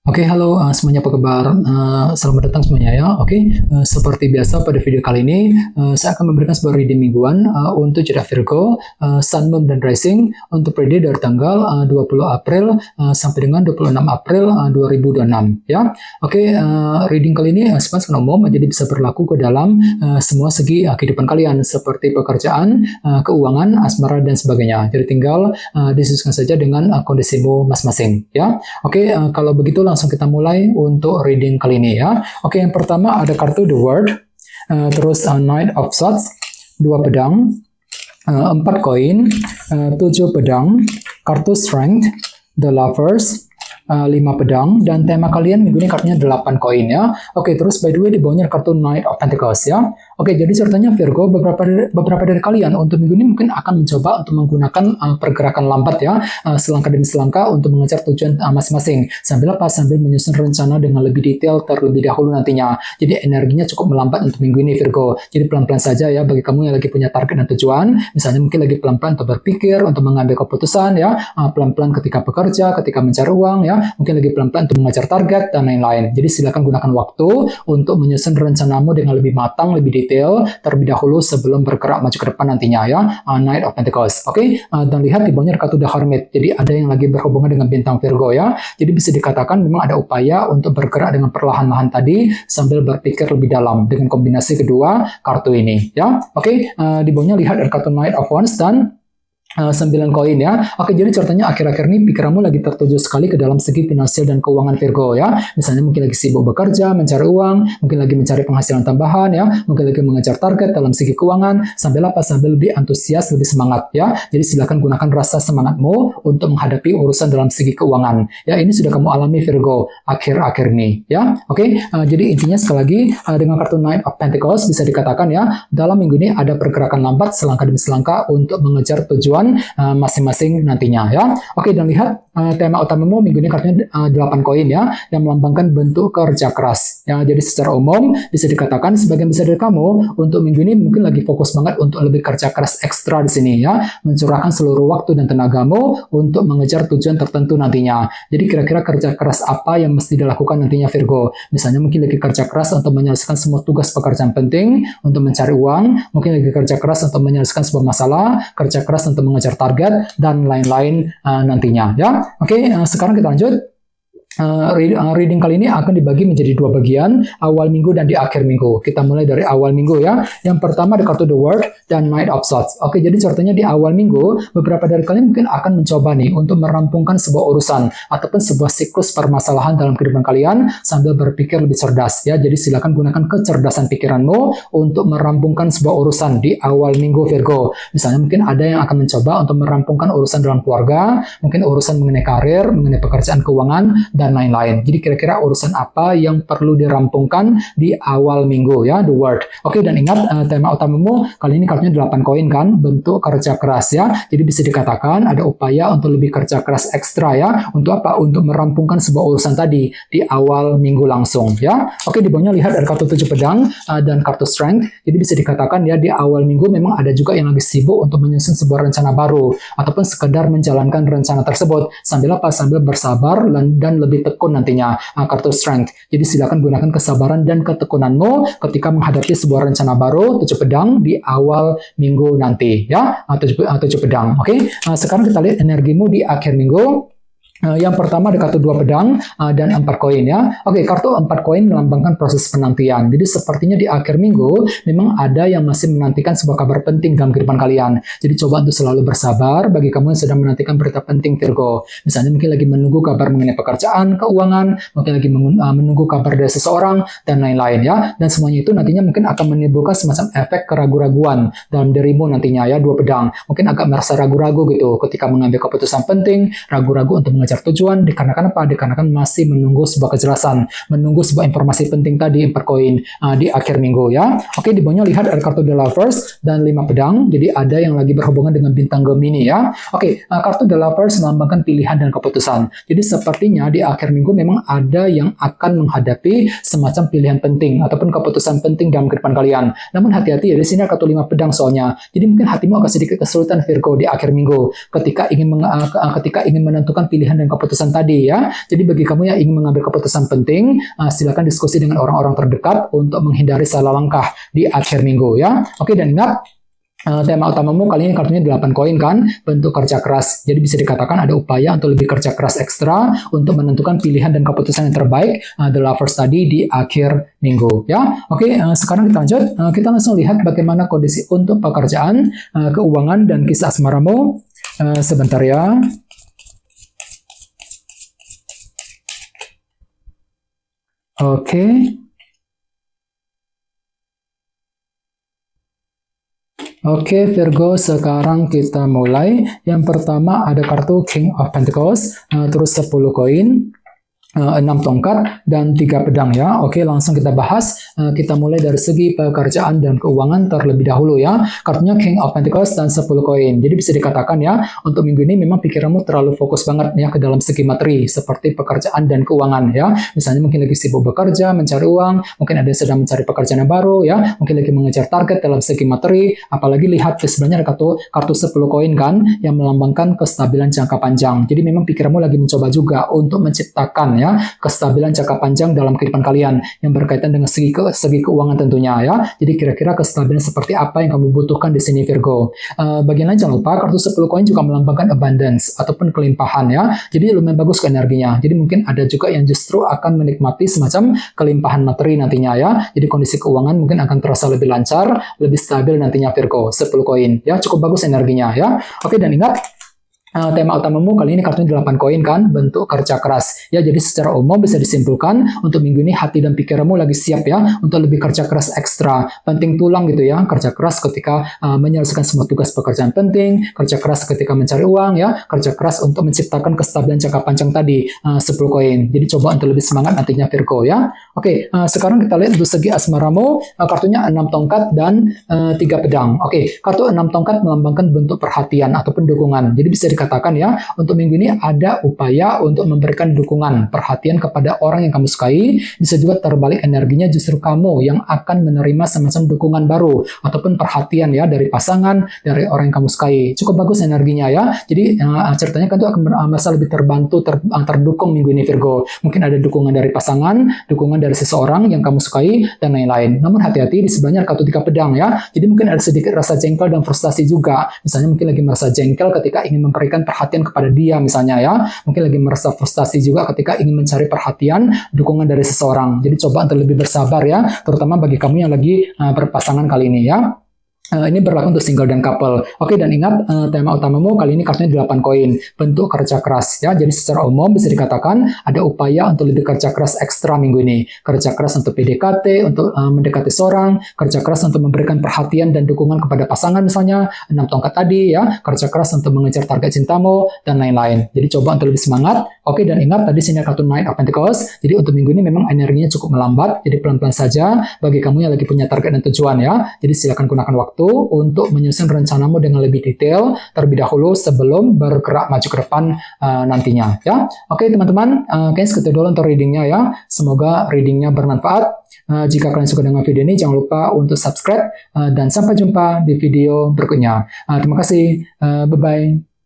Oke, halo semuanya, apa kabar? Selamat datang semuanya ya. Oke, seperti biasa pada video kali ini saya akan memberikan sebuah reading mingguan untuk zodiak Virgo, Sun, Moon, dan Rising untuk periode dari tanggal 20 April sampai dengan 26 April 2026 ya. Oke, reading kali ini sifatnya umum, jadi bisa berlaku ke dalam semua segi kehidupan kalian seperti pekerjaan, keuangan, asmara, dan sebagainya. Jadi tinggal disesuaikan saja dengan kondisimu masing-masing ya. Oke, kalau begitu langsung kita mulai untuk reading kali ini ya. Oke, yang pertama ada kartu The World, terus Knight of Swords, 2 pedang, 4 koin, 7 pedang, kartu Strength, The Lovers, 5 pedang, dan tema kalian minggu ini kartunya 8 koin ya. Oke, terus by the way di bawahnya kartu Knight of Pentacles ya. Oke, jadi ceritanya Virgo, beberapa dari kalian untuk minggu ini mungkin akan mencoba untuk menggunakan pergerakan lambat ya, selangkah demi selangkah untuk mengejar tujuan masing-masing. Sambil menyusun rencana dengan lebih detail terlebih dahulu nantinya. Jadi energinya cukup melambat untuk minggu ini Virgo. Jadi pelan-pelan saja ya bagi kamu yang lagi punya target dan tujuan. Misalnya mungkin lagi pelan-pelan untuk berpikir, untuk mengambil keputusan ya, pelan-pelan ketika bekerja, ketika mencari uang ya, mungkin lagi pelan-pelan untuk mengejar target dan lain-lain. Jadi silakan gunakan waktu untuk menyusun rencanamu dengan lebih matang, lebih detail terlebih dahulu sebelum bergerak maju ke depan nantinya ya. Knight of Pentacles. Oke, dan lihat di bawahnya kartu The Hermit. Jadi ada yang lagi berhubungan dengan bintang Virgo ya. Jadi bisa dikatakan memang ada upaya untuk bergerak dengan perlahan-lahan tadi sambil berpikir lebih dalam dengan kombinasi kedua kartu ini ya. Oke, di bawahnya lihat ada kartu Knight of Wands dan 9 koin ya. Oke, jadi ceritanya akhir-akhir ini pikiranmu lagi tertuju sekali ke dalam segi finansial dan keuangan Virgo ya. Misalnya mungkin lagi sibuk bekerja, mencari uang, mungkin lagi mencari penghasilan tambahan ya, mungkin lagi mengejar target dalam segi keuangan, sambil lebih antusias, lebih semangat ya. Jadi silakan gunakan rasa semangatmu untuk menghadapi urusan dalam segi keuangan. Ya, ini sudah kamu alami Virgo akhir-akhir ini ya. Oke, jadi intinya sekali lagi dengan kartu Knight of Pentacles bisa dikatakan ya, dalam minggu ini ada pergerakan lambat selangkah demi selangkah untuk mengejar tujuan masing-masing nantinya ya. Oke, dan lihat tema utamamu minggu ini kartunya 8 koin ya, yang melambangkan bentuk kerja keras ya. Jadi secara umum bisa dikatakan sebagian besar dari kamu untuk minggu ini mungkin lagi fokus banget untuk lebih kerja keras ekstra di sini ya, mencurahkan seluruh waktu dan tenagamu untuk mengejar tujuan tertentu nantinya. Jadi kira-kira kerja keras apa yang mesti dilakukan nantinya Virgo? Misalnya mungkin lagi kerja keras untuk menyelesaikan semua tugas pekerjaan penting, untuk mencari uang, mungkin lagi kerja keras untuk menyelesaikan sebuah masalah, kerja keras untuk mengejar target dan lain-lain nantinya ya. Oke, sekarang kita lanjut. Reading kali ini akan dibagi menjadi 2 bagian, awal minggu dan di akhir minggu. Kita mulai dari awal minggu ya. Yang pertama ada kartu The World dan Knight of Swords. Oke, jadi ceritanya di awal minggu beberapa dari kalian mungkin akan mencoba nih untuk merampungkan sebuah urusan ataupun sebuah siklus permasalahan dalam kehidupan kalian sambil berpikir lebih cerdas ya. Jadi silakan gunakan kecerdasan pikiranmu untuk merampungkan sebuah urusan di awal minggu Virgo. Misalnya mungkin ada yang akan mencoba untuk merampungkan urusan dalam keluarga, mungkin urusan mengenai karir, mengenai pekerjaan keuangan dan lain-lain. Jadi kira-kira urusan apa yang perlu dirampungkan di awal minggu ya, The World. Oke, dan ingat tema utamamu kali ini kartunya 8 koin kan, bentuk kerja keras ya. Jadi bisa dikatakan ada upaya untuk lebih kerja keras ekstra ya. Untuk apa? Untuk merampungkan sebuah urusan tadi di awal minggu langsung ya. Oke, di bawahnya lihat ada kartu 7 pedang dan kartu Strength. Jadi bisa dikatakan ya di awal minggu memang ada juga yang lagi sibuk untuk menyusun sebuah rencana baru ataupun sekedar menjalankan rencana tersebut sambil bersabar dan lebih tekun nantinya, kartu Strength. Jadi silakan gunakan kesabaran dan ketekunanmu ketika menghadapi sebuah rencana baru, 7 pedang di awal minggu nanti ya, 7 pedang. Oke, sekarang kita lihat energimu di akhir minggu. Yang pertama ada kartu 2 pedang dan 4 koin ya. Oke, kartu 4 koin melambangkan proses penantian. Jadi sepertinya di akhir minggu memang ada yang masih menantikan sebuah kabar penting dalam kehidupan kalian. Jadi coba untuk selalu bersabar bagi kamu yang sedang menantikan berita penting Virgo. Misalnya mungkin lagi menunggu kabar mengenai pekerjaan, keuangan, mungkin lagi menunggu kabar dari seseorang dan lain-lain ya. Dan semuanya itu nantinya mungkin akan menimbulkan semacam efek keraguan-raguan dalam dirimu nantinya ya, 2 pedang. Mungkin agak merasa ragu-ragu gitu ketika mengambil keputusan penting, ragu-ragu untuk mengejar tujuan, dikarenakan apa? Dikarenakan masih menunggu sebuah kejelasan, menunggu sebuah informasi penting tadi, 4 koin di akhir minggu ya. Oke, di bawahnya lihat ada kartu The Lovers dan 5 pedang. Jadi ada yang lagi berhubungan dengan bintang Gemini ya. Oke, kartu The Lovers melambangkan pilihan dan keputusan. Jadi sepertinya di akhir minggu memang ada yang akan menghadapi semacam pilihan penting ataupun keputusan penting dalam kehidupan kalian. Namun hati-hati ya, di sini ada kartu 5 pedang soalnya. Jadi mungkin hatimu agak sedikit kesulitan Virgo di akhir minggu ketika ingin menentukan pilihan pilihan dan keputusan tadi ya. Jadi bagi kamu yang ingin mengambil keputusan penting, silakan diskusi dengan orang-orang terdekat untuk menghindari salah langkah di akhir minggu ya. Oke, dan ingat, tema utamamu kali ini kartunya 8 koin kan, bentuk kerja keras. Jadi bisa dikatakan ada upaya untuk lebih kerja keras ekstra untuk menentukan pilihan dan keputusan yang terbaik, The Lovers tadi di akhir minggu ya. Oke, sekarang kita lanjut. Kita langsung lihat bagaimana kondisi untuk pekerjaan, keuangan, dan kisah asmaramu. Sebentar ya. Oke. Oke, Virgo, sekarang kita mulai. Yang pertama ada kartu King of Pentacles, terus 10 koin, 6 tongkat, dan 3 pedang ya. Oke, langsung kita bahas. Kita mulai dari segi pekerjaan dan keuangan terlebih dahulu ya. Kartunya King of Pentacles dan 10 koin. Jadi bisa dikatakan ya, untuk minggu ini memang pikiranmu terlalu fokus banget ya ke dalam segi materi, seperti pekerjaan dan keuangan ya. Misalnya mungkin lagi sibuk bekerja, mencari uang, mungkin ada yang sedang mencari pekerjaan yang baru ya, mungkin lagi mengejar target dalam segi materi. Apalagi lihat sebenarnya ada kartu 10 koin kan, yang melambangkan kestabilan jangka panjang. Jadi memang pikiranmu lagi mencoba juga untuk menciptakan ya kestabilan jangka panjang dalam kehidupan kalian yang berkaitan dengan segi keuangan tentunya ya. Jadi kira-kira kestabilan seperti apa yang kamu butuhkan di sini Virgo. Bagian lain jangan lupa kartu 10 koin juga melambangkan abundance ataupun kelimpahan ya. Jadi lumayan bagus ke energinya. Jadi mungkin ada juga yang justru akan menikmati semacam kelimpahan materi nantinya ya. Jadi kondisi keuangan mungkin akan terasa lebih lancar, lebih stabil nantinya Virgo. 10 koin ya, cukup bagus energinya ya. Oke, dan ingat, tema utamamu kali ini kartunya 8 koin kan, bentuk kerja keras ya. Jadi secara umum bisa disimpulkan untuk minggu ini hati dan pikiranmu lagi siap ya untuk lebih kerja keras ekstra, penting tulang gitu ya. Kerja keras ketika menyelesaikan semua tugas pekerjaan penting, kerja keras ketika mencari uang ya, kerja keras untuk menciptakan kestabilan jangka panjang tadi, 10 koin. Jadi coba untuk lebih semangat nantinya Virgo ya. Oke, sekarang kita lihat untuk segi asmaramu, kartunya 6 tongkat dan 3 pedang. Oke, kartu 6 tongkat melambangkan bentuk perhatian ataupun dukungan. Jadi bisa dikatakan ya, untuk minggu ini ada upaya untuk memberikan dukungan, perhatian kepada orang yang kamu sukai. Bisa juga terbalik energinya, justru kamu yang akan menerima semacam dukungan baru ataupun perhatian ya dari pasangan, dari orang yang kamu sukai. Cukup bagus energinya ya. Jadi ceritanya kan itu akan merasa lebih terbantu, terdukung minggu ini Virgo. Mungkin ada dukungan dari pasangan, dukungan dari seseorang yang kamu sukai, dan lain-lain. Namun hati-hati, di sebelahnya kartu 3 pedang ya. Jadi mungkin ada sedikit rasa jengkel dan frustasi juga. Misalnya mungkin lagi merasa jengkel ketika ingin memberikan perhatian kepada dia misalnya ya. Mungkin lagi merasa frustasi juga ketika ingin mencari perhatian, dukungan dari seseorang. Jadi coba untuk lebih bersabar ya, terutama bagi kamu yang lagi berpasangan kali ini ya. Ini berlaku untuk single dan couple. Oke, dan ingat, tema utamamu kali ini kartunya 8 koin, bentuk kerja keras ya. Jadi secara umum bisa dikatakan ada upaya untuk lebih kerja keras ekstra minggu ini. Kerja keras untuk PDKT, untuk mendekati seorang, kerja keras untuk memberikan perhatian dan dukungan kepada pasangan misalnya, 6 tongkat tadi ya, kerja keras untuk mengejar target cintamu, dan lain-lain. Jadi coba untuk lebih semangat. Oke, dan ingat tadi sini kartu Knight of Pentacles. Jadi untuk minggu ini memang energinya cukup melambat, jadi pelan-pelan saja bagi kamu yang lagi punya target dan tujuan ya. Jadi silakan gunakan waktu untuk menyusun rencanamu dengan lebih detail terlebih dahulu sebelum bergerak maju ke depan nantinya ya. Oke teman-teman, kayaknya segitu dulu untuk readingnya ya. Semoga readingnya bermanfaat. Jika kalian suka dengan video ini, jangan lupa untuk subscribe dan sampai jumpa di video berikutnya. Terima kasih, bye-bye.